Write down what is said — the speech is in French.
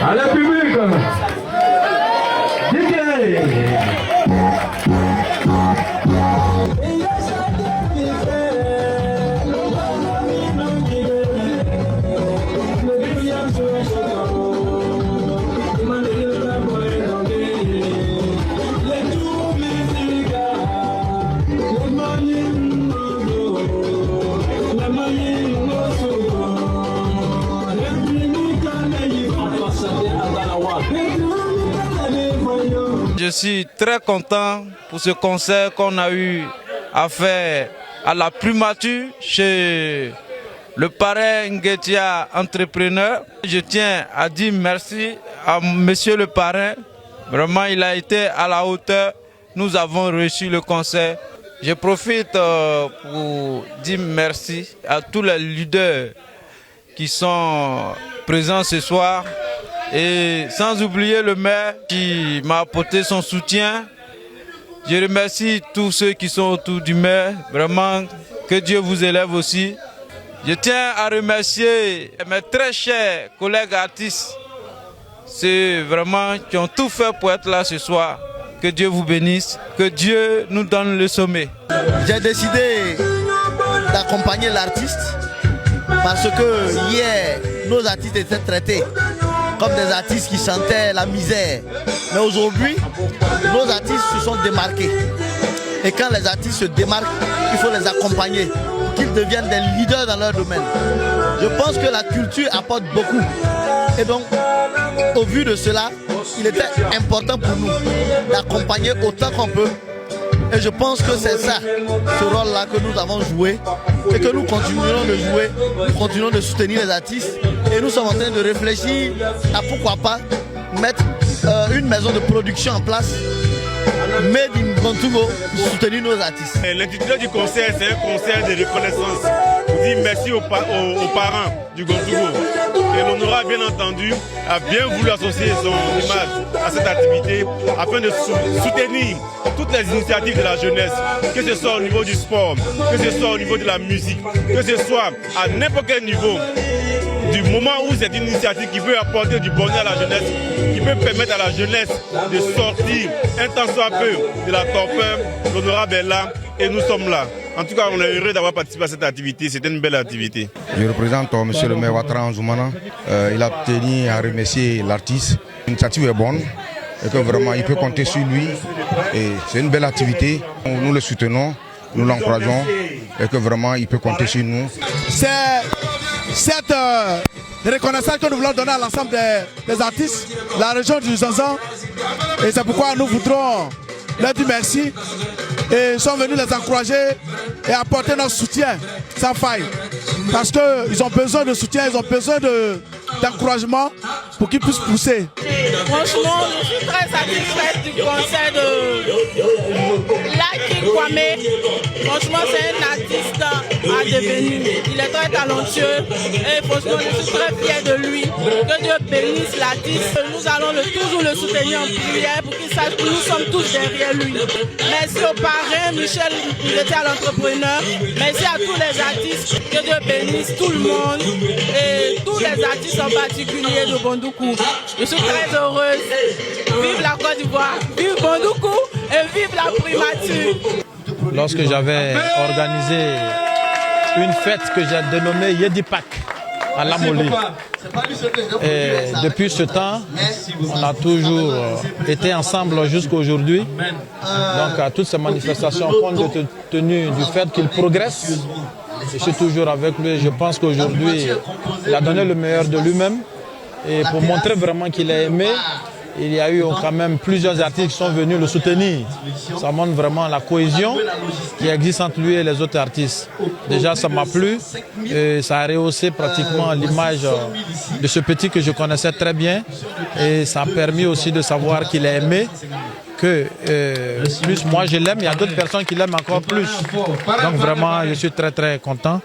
Allez, public! Je suis très content pour ce concert qu'on a eu à faire à la primature chez le parrain Nguetia Entrepreneur. Je tiens à dire merci à monsieur le parrain. Vraiment, il a été à la hauteur. Nous avons reçu le concert. Je profite pour dire merci à tous les leaders qui sont présents ce soir. Et sans oublier le maire qui m'a apporté son soutien. Je remercie tous ceux qui sont autour du maire. Vraiment, que Dieu vous élève aussi. Je tiens à remercier mes très chers collègues artistes. C'est vraiment qui ont tout fait pour être là ce soir. Que Dieu vous bénisse. Que Dieu nous donne le sommet. J'ai décidé d'accompagner l'artiste parce que hier, nos artistes étaient traités comme des artistes qui chantaient la misère. Mais aujourd'hui, nos artistes se sont démarqués. Et quand les artistes se démarquent, il faut les accompagner pour qu'ils deviennent des leaders dans leur domaine. Je pense que la culture apporte beaucoup. Et donc, au vu de cela, il était important pour nous d'accompagner autant qu'on peut. Et je pense que c'est ça, ce rôle-là que nous avons joué et que nous continuerons de jouer, nous continuons de soutenir les artistes et nous sommes en train de réfléchir à pourquoi pas mettre une maison de production en place, made in Gontogo, pour soutenir nos artistes. L'intitulé du concert, c'est un concert de reconnaissance. On dit merci aux parents du Gontogo. Et l'honorable, bien entendu, a bien voulu associer son image à cette activité afin de soutenir toutes les initiatives de la jeunesse, que ce soit au niveau du sport, que ce soit au niveau de la musique, que ce soit à n'importe quel niveau. Du moment où c'est une initiative qui peut apporter du bonheur à la jeunesse, qui peut permettre à la jeunesse de sortir un tant soit peu de la torpeur, l'honorable est là et nous sommes là. En tout cas, on est heureux d'avoir participé à cette activité. C'était une belle activité. Je représente M. le maire Ouattara Nzoumana. Il a tenu à remercier l'artiste. L'initiative est bonne et que vraiment il peut compter sur lui. Et c'est une belle activité. Nous le soutenons, nous l'encourageons et que vraiment il peut compter sur nous. C'est cette reconnaissance que nous voulons donner à l'ensemble des artistes de la région du Zanzan. Et c'est pourquoi nous voudrons leur dire merci. Et sont venus les encourager et apporter notre soutien sans faille. Parce qu'ils ont besoin de soutien, ils ont besoin d'encouragement pour qu'ils puissent pousser. Franchement, je suis très satisfaite du concert de Lucky Kwame. Franchement, c'est un artiste à devenir. Il est très talentueux et franchement, je suis très fière de lui. Que Dieu bénisse l'artiste. Nous allons toujours le soutenir en prière pour qu'il sache que nous sommes tous derrière lui. Merci au parrain Michel Nguetia l'entrepreneur. Merci à tous les artistes. Que Dieu bénisse tout le monde et tous les artistes en particulier de Bondoukou. Je suis très heureuse. Vive la Côte d'Ivoire, vive Bondoukou et vive la primature. Lorsque j'avais organisé une fête que j'ai dénommée Yedipak à Lamoli. Et depuis ce temps, on a toujours été ensemble jusqu'à aujourd'hui. Donc à toutes ces manifestations, compte tenu du fait qu'il progresse, je suis toujours avec lui. Je pense qu'aujourd'hui, il a donné le meilleur de lui-même. Et pour montrer vraiment qu'il est aimé, il y a eu quand même plusieurs artistes qui sont venus le soutenir. Ça montre vraiment la cohésion qui existe entre lui et les autres artistes. Déjà, ça m'a plu et ça a rehaussé pratiquement l'image de ce petit que je connaissais très bien. Et ça a permis aussi de savoir qu'il est aimé, que plus moi je l'aime, il y a d'autres personnes qui l'aiment encore plus. Donc vraiment, je suis très très content.